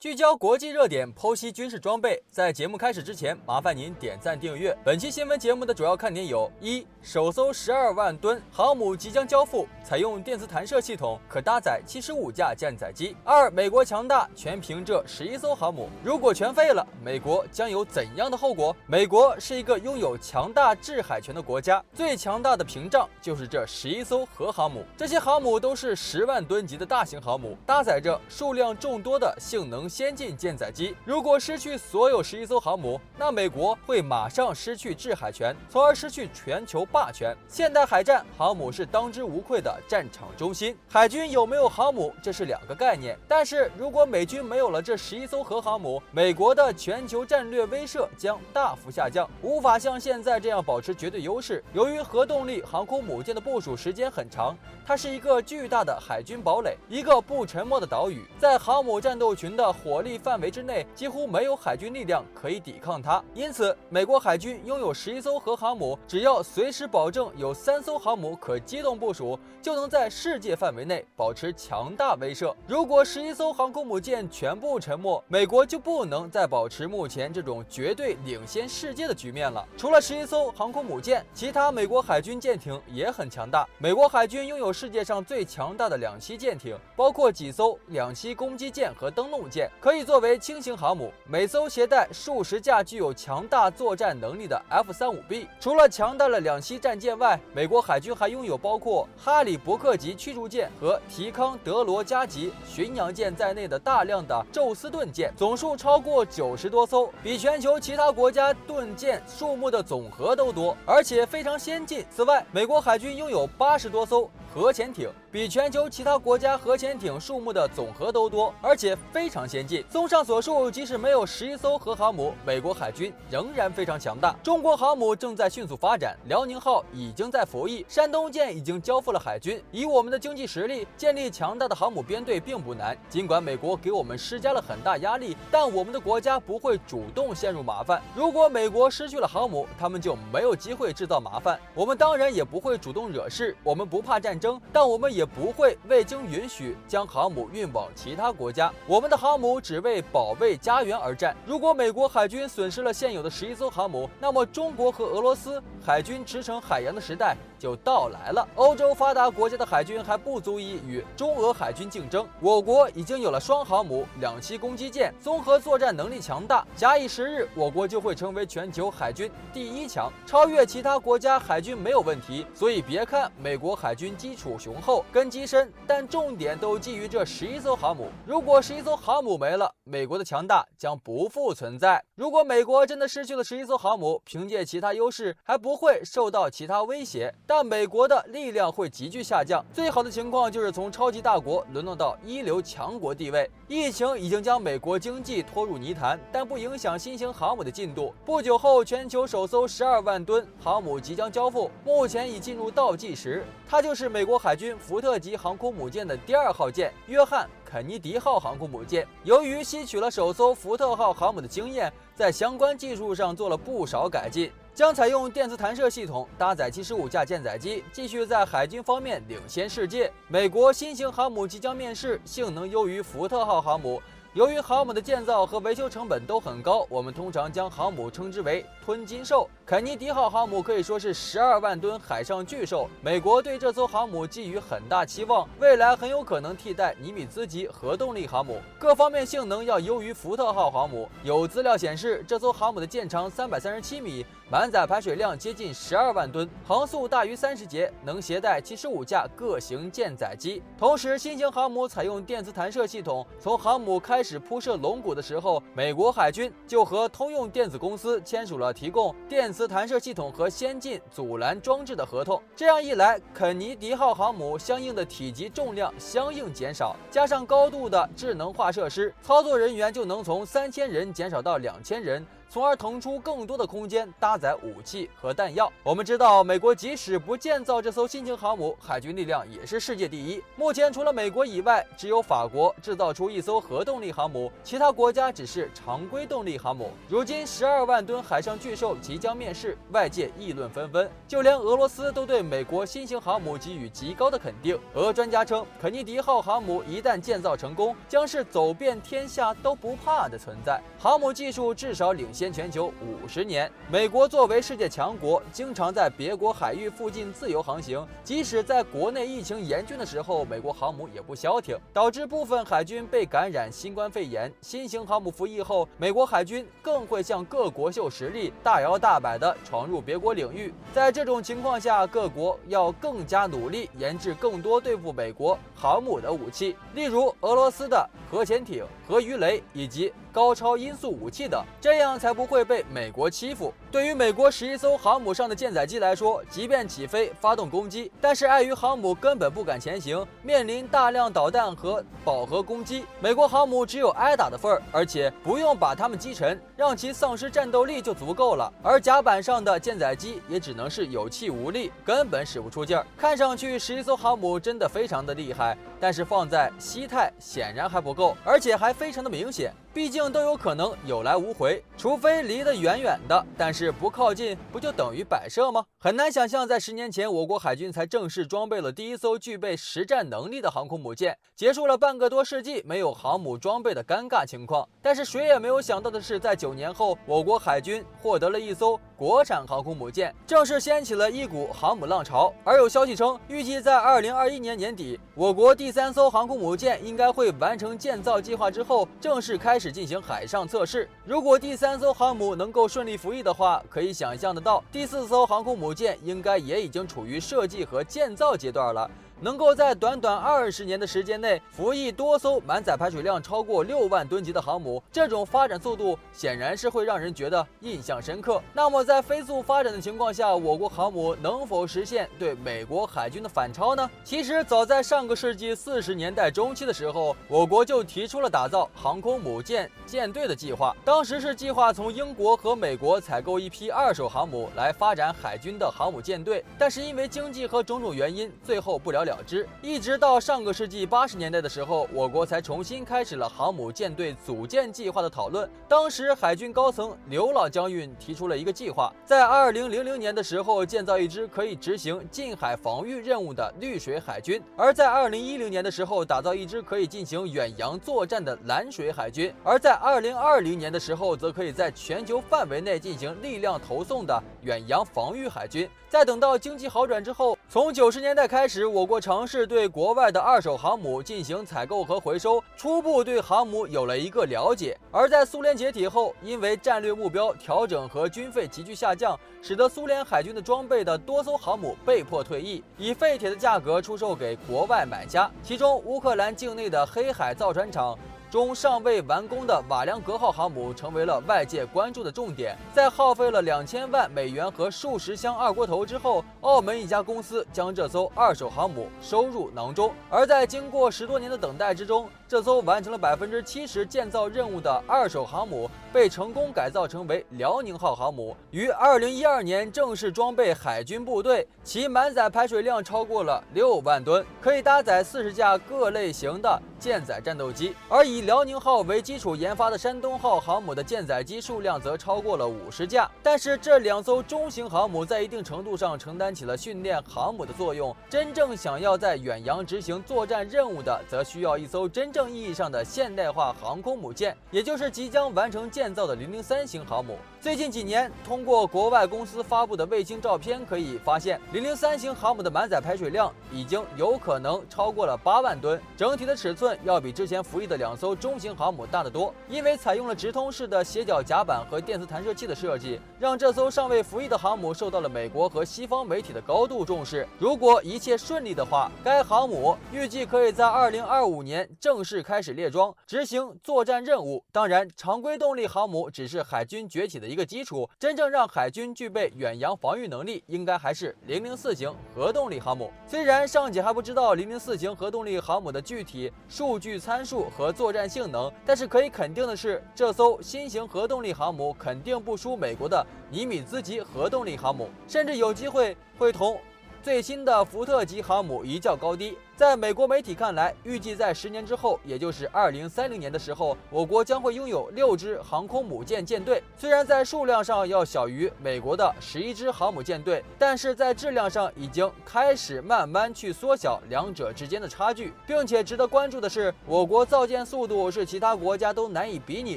聚焦国际热点，剖析军事装备。在节目开始之前，麻烦您点赞订阅。本期新闻节目的主要看点有：一、首艘12万吨航母即将交付，采用电磁弹射系统，可搭载75架舰载机；二、美国强大，全凭这11艘航母。如果全废了，美国将有怎样的后果？美国是一个拥有强大制海权的国家，最强大的屏障就是这11艘核航母。这些航母都是10万吨级的大型航母，搭载着数量众多的性能先进舰载机。如果失去所有11艘航母，那美国会马上失去制海权，从而失去全球霸权。现代海战，航母是当之无愧的战场中心。海军有没有航母，这是两个概念。但是如果美军没有了这11艘核航母，美国的全球战略威慑将大幅下降，无法像现在这样保持绝对优势。由于核动力航空母舰的部署时间很长，它是一个巨大的海军堡垒，一个不沉没的岛屿，在航母战斗群的火力范围之内，几乎没有海军力量可以抵抗它。因此，美国海军拥有11艘核航母，只要随时保证有3艘航母可机动部署，就能在世界范围内保持强大威慑。如果11艘航空母舰全部沉没，美国就不能再保持目前这种绝对领先世界的局面了。除了11艘航空母舰，其他美国海军舰艇也很强大。美国海军拥有世界上最强大的2栖舰艇，包括几艘2栖攻击舰和登陆舰，可以作为轻型航母，每艘携带数十架具有强大作战能力的 F-35B。除了强大的2栖战舰外，美国海军还拥有包括哈里伯克级驱逐舰和提康德罗加级巡洋舰在内的大量的宙斯盾舰，总数超过90多艘，比全球其他国家盾舰数目的总和都多，而且非常先进。此外，美国海军拥有80多艘核潜艇，比全球其他国家核潜艇数目的总和都多，而且非常先进。综上所述，即使没有11艘核航母，美国海军仍然非常强大。中国航母正在迅速发展，辽宁号已经在服役，山东舰已经交付了海军。以我们的经济实力，建立强大的航母编队并不难。尽管美国给我们施加了很大压力，但我们的国家不会主动陷入麻烦。如果美国失去了航母，他们就没有机会制造麻烦。我们当然也不会主动惹事，我们不怕战争，但我们也不会未经允许将航母运往其他国家。我们的航母只为保卫家园而战。如果美国海军损失了现有的11艘航母，那么中国和俄罗斯海军驰骋海洋的时代就到来了。欧洲发达国家的海军还不足以与中俄海军竞争，我国已经有了双航母、2栖攻击舰，综合作战能力强大。假以时日，我国就会成为全球海军第1强，超越其他国家海军没有问题。所以别看美国海军基础雄厚，根基深，但重点都基于这11艘航母。如果11艘航母没了，美国的强大将不复存在。如果美国真的失去了11艘航母，凭借其他优势还不会受到其他威胁，但美国的力量会急剧下降。最好的情况就是从超级大国沦落到一流强国地位。疫情已经将美国经济拖入泥潭，但不影响新型航母的进度。不久后，全球首艘12万吨航母即将交付，目前已进入倒计时。它就是美国海军福特级航空母舰的第2号舰约翰肯尼迪号航空母舰。由于吸取了首艘福特号航母的经验，在相关技术上做了不少改进，将采用电磁弹射系统，搭载75架舰载机，继续在海军方面领先世界。美国新型航母即将面世，性能优于福特号航母。由于航母的建造和维修成本都很高，我们通常将航母称之为吞金兽。肯尼迪号航母可以说是12万吨海上巨兽，美国对这艘航母寄予很大期望，未来很有可能替代尼米兹级核动力航母，各方面性能要优于福特号航母。有资料显示，这艘航母的舰长337米，满载排水量接近12万吨，航速大于30节，能携带75架各型舰载机。同时，新型航母采用电磁弹射系统，从航母开始铺设龙骨的时候，美国海军就和通用电子公司签署了提供电磁弹射系统和先进阻拦装置的合同。这样一来，肯尼迪号航母相应的体积重量相应减少，加上高度的智能化设施，操作人员就能从3000人减少到2000人，从而腾出更多的空间搭载武器和弹药。我们知道，美国即使不建造这艘新型航母，海军力量也是世界第一。目前除了美国以外，只有法国制造出一艘核动力航母，其他国家只是常规动力航母。如今12万吨海上巨兽即将面世，外界议论纷纷，就连俄罗斯都对美国新型航母给予极高的肯定。俄专家称，肯尼迪号航母一旦建造成功，将是走遍天下都不怕的存在。航母技术至少领先全球50年。美国作为世界强国，经常在别国海域附近自由航行，即使在国内疫情严峻的时候，美国航母也不消停，导致部分海军被感染新冠肺炎。新型航母服役后，美国海军更会向各国秀实力，大摇大摆地闯入别国领域。在这种情况下，各国要更加努力研制更多对付美国航母的武器，例如俄罗斯的核潜艇、核鱼雷以及高超音速武器等，这样才不会被美国欺负。对于美国11艘航母上的舰载机来说，即便起飞发动攻击，但是碍于航母根本不敢前行，面临大量导弹和饱和攻击，美国航母只有挨打的份儿，而且不用把它们击沉，让其丧失战斗力就足够了。而甲板上的舰载机也只能是有气无力，根本使不出劲儿。看上去11艘航母真的非常的厉害，但是放在西太显然还不够，而且还非常的明显。毕竟都有可能有来无回，除非离得远远的，但是不靠近不就等于摆设吗？很难想象在10年前我国海军才正式装备了第一艘具备实战能力的航空母舰，结束了半个多世纪没有航母装备的尴尬情况。但是谁也没有想到的是，在9年后，我国海军获得了一艘国产航空母舰，正式掀起了一股航母浪潮。而有消息称，预计在2021年年底，我国第3艘航空母舰应该会完成建造计划之后，正式开始进行海上测试。如果第3艘航母能够顺利服役的话，可以想象得到，第4艘航空母舰应该也已经处于设计和建造阶段了。能够在短短20年的时间内服役多艘满载排水量超过6万吨级的航母，这种发展速度显然是会让人觉得印象深刻。那么在飞速发展的情况下，我国航母能否实现对美国海军的反超呢？其实早在上个世纪40年代中期的时候，我国就提出了打造航空母舰舰队的计划。当时是计划从英国和美国采购一批2手航母来发展海军的航母舰队，但是因为经济和种种原因，最后不了了之。一直到上个世纪80年代的时候，我国才重新开始了航母舰队组建计划的讨论。当时海军高层刘老将军提出了一个计划，在2000年的时候建造一支可以执行近海防御任务的绿水海军，而在2010年的时候打造一支可以进行远洋作战的蓝水海军，而在2020年的时候则可以在全球范围内进行力量投送的远洋防御海军。再等到经济好转之后，从90年代开始，我国尝试对国外的2手航母进行采购和回收，初步对航母有了一个了解。而在苏联解体后，因为战略目标调整和军费急剧下降，使得苏联海军的装备的多艘航母被迫退役，以废铁的价格出售给国外买家。其中乌克兰境内的黑海造船厂中尚未完工的瓦良格号航母成为了外界关注的重点。在耗费了2000万美元和数十箱二锅头之后，澳门一家公司将这艘2手航母收入囊中。而在经过10多年的等待之中，这艘完成了70%建造任务的2手航母被成功改造成为辽宁号航母，于2012年正式装备海军部队，其满载排水量超过了6万吨，可以搭载40架各类型的舰载战斗机。而以辽宁号为基础研发的山东号航母的舰载机数量则超过了50架。但是这2艘中型航母在一定程度上承担起了训练航母的作用，真正想要在远洋执行作战任务的，则需要一艘真正意义上的现代化航空母舰，也就是即将完成建造的003型航母。最近几年，通过国外公司发布的卫星照片可以发现，003型航母的满载排水量已经有可能超过了8万吨，整体的尺寸要比之前服役的2艘中型航母大得多。因为采用了直通式的斜角甲板和电磁弹射器的设计，让这艘尚未服役的航母受到了美国和西方媒体的高度重视。如果一切顺利的话，该航母预计可以在2025年正式开始列装，执行作战任务。当然，常规动力航母只是海军崛起的一个基础。真正让海军具备远洋防御能力，应该还是004型核动力航母。虽然上级还不知道004型核动力航母的具体数据参数和作战性能，但是可以肯定的是，这艘新型核动力航母肯定不输美国的尼米兹级核动力航母，甚至有机会同最新的福特级航母一较高低。在美国媒体看来，预计在10年之后，也就是2030年的时候，我国将会拥有6支航空母舰舰队。虽然在数量上要小于美国的11支航母舰队，但是在质量上已经开始慢慢去缩小两者之间的差距。并且值得关注的是，我国造舰速度是其他国家都难以比拟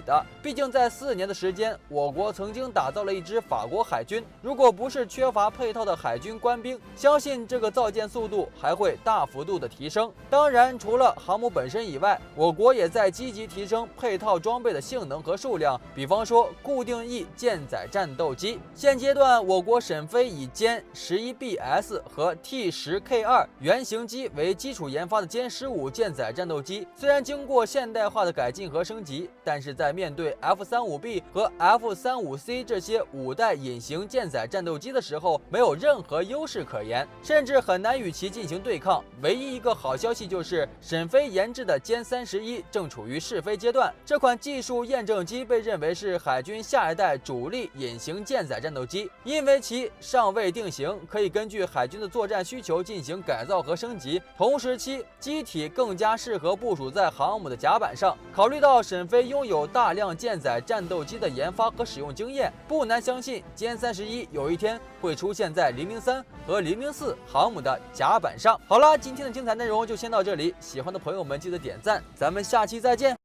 的。毕竟在4年的时间，我国曾经打造了一支法国海军，如果不是缺乏配套的海军官兵，相信这个造舰速度还会大幅度的提升。当然，除了航母本身以外，我国也在积极提升配套装备的性能和数量。比方说固定翼舰载战斗机，现阶段我国沈飞以歼 11BS 和 T10K2 原型机为基础研发的歼15舰载战斗机，虽然经过现代化的改进和升级，但是在面对 F35B 和 F35C 这些5代隐形舰载战斗机的时候，没有任何优势可言，甚至很难与其进行对抗。唯一一个好消息就是沈飞研制的歼31正处于试飞阶段，这款技术验证机被认为是海军下一代主力隐形舰载战斗机。因为其尚未定型，可以根据海军的作战需求进行改造和升级，同时其机体更加适合部署在航母的甲板上。考虑到沈飞拥有大量舰载战斗机的研发和使用经验，不难相信歼31有一天会出现在003和004航母的甲板上。好了，今天的精彩内容就先到这里，喜欢的朋友们记得点赞，咱们下期再见。